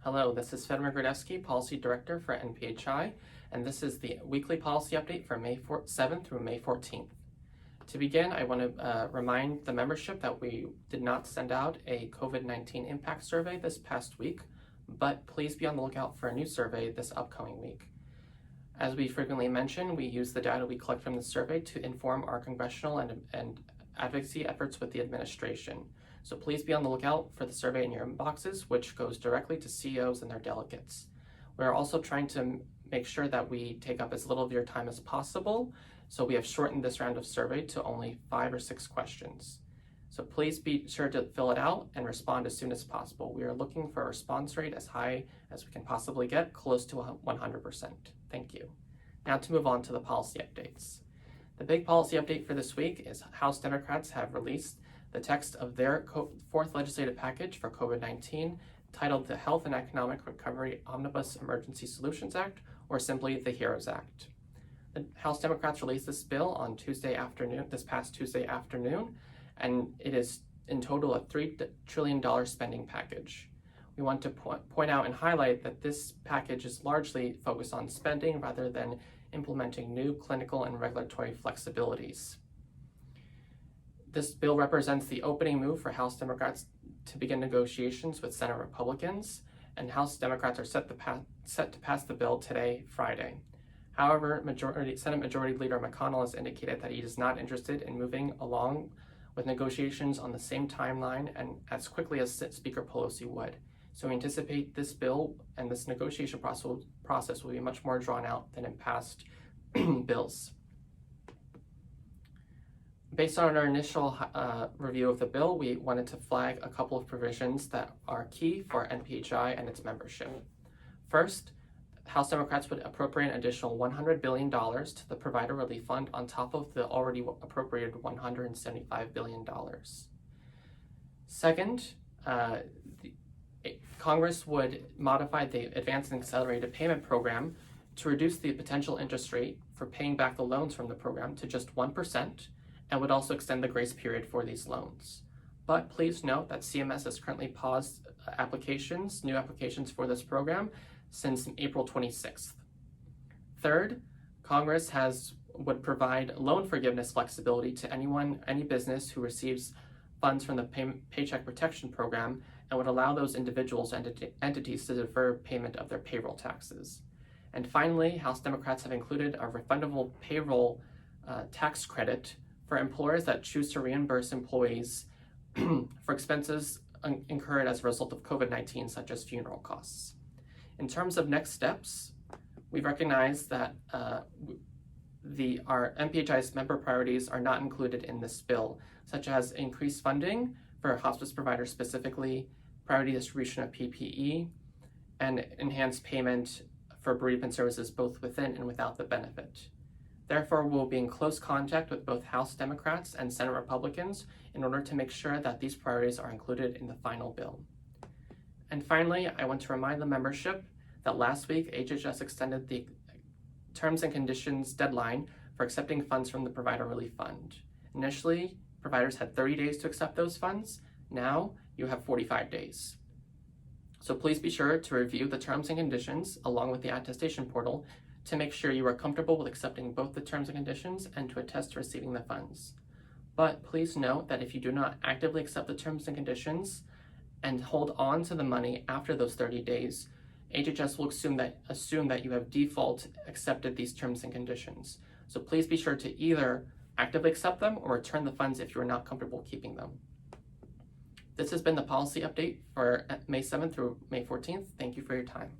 Hello, this is Tzvetomir, Policy Director for NPHI, and this is the weekly policy update for May 7th through May 14th. To begin, I want to remind the membership that we did not send out a COVID-19 impact survey this past week, but please be on the lookout for a new survey this upcoming week. As we frequently mention, we use the data we collect from the survey to inform our congressional and advocacy efforts with the administration. So please be on the lookout for the survey in your inboxes, which goes directly to CEOs and their delegates. We're also trying to make sure that we take up as little of your time as possible, so we have shortened this round of survey to only 5 or 6 questions. So please be sure to fill it out and respond as soon as possible. We are looking for a response rate as high as we can possibly get, close to 100%. Thank you. Now to move on to the policy updates. The big policy update for this week is House Democrats have released the text of their fourth legislative package for COVID-19, titled the Health and Economic Recovery Omnibus Emergency Solutions Act, or simply the HEROES Act. The House Democrats released this bill on this past Tuesday afternoon, and it is in total a $3 trillion spending package. We want to point out and highlight that this package is largely focused on spending rather than implementing new clinical and regulatory flexibilities. This bill represents the opening move for House Democrats to begin negotiations with Senate Republicans, and House Democrats are set to pass the bill today, Friday. However, Senate Majority Leader McConnell has indicated that he is not interested in moving along with negotiations on the same timeline and as quickly as Speaker Pelosi would. So we anticipate this bill and this negotiation process will be much more drawn out than in past bills. Based on our initial review of the bill, we wanted to flag a couple of provisions that are key for NPHI and its membership. First, House Democrats would appropriate an additional $100 billion to the Provider Relief Fund on top of the already appropriated $175 billion. Second, Congress would modify the Advanced and Accelerated Payment Program to reduce the potential interest rate for paying back the loans from the program to just 1%, and would also extend the grace period for these loans. But please note that CMS has currently paused new applications for this program since April 26th. Third, Congress would provide loan forgiveness flexibility to any business who receives funds from the Paycheck Protection Program, and would allow those individuals and entities to defer payment of their payroll taxes. And finally, House Democrats have included a refundable payroll tax credit for employers that choose to reimburse employees for expenses incurred as a result of COVID-19, such as funeral costs. In terms of next steps, we recognize that our NPHI's member priorities are not included in this bill, such as increased funding for hospice providers specifically, priority distribution of PPE, and enhanced payment for bereavement services both within and without the benefit. Therefore, we'll be in close contact with both House Democrats and Senate Republicans in order to make sure that these priorities are included in the final bill. And finally, I want to remind the membership that last week, HHS extended the terms and conditions deadline for accepting funds from the Provider Relief Fund. Initially, providers had 30 days to accept those funds. Now, you have 45 days. So please be sure to review the terms and conditions along with the attestation portal to make sure you are comfortable with accepting both the terms and conditions and to attest to receiving the funds. But please note that if you do not actively accept the terms and conditions and hold on to the money after those 30 days, HHS will assume that you have default accepted these terms and conditions. So please be sure to either actively accept them or return the funds if you are not comfortable keeping them. This has been the policy update for May 7th through May 14th. Thank you for your time.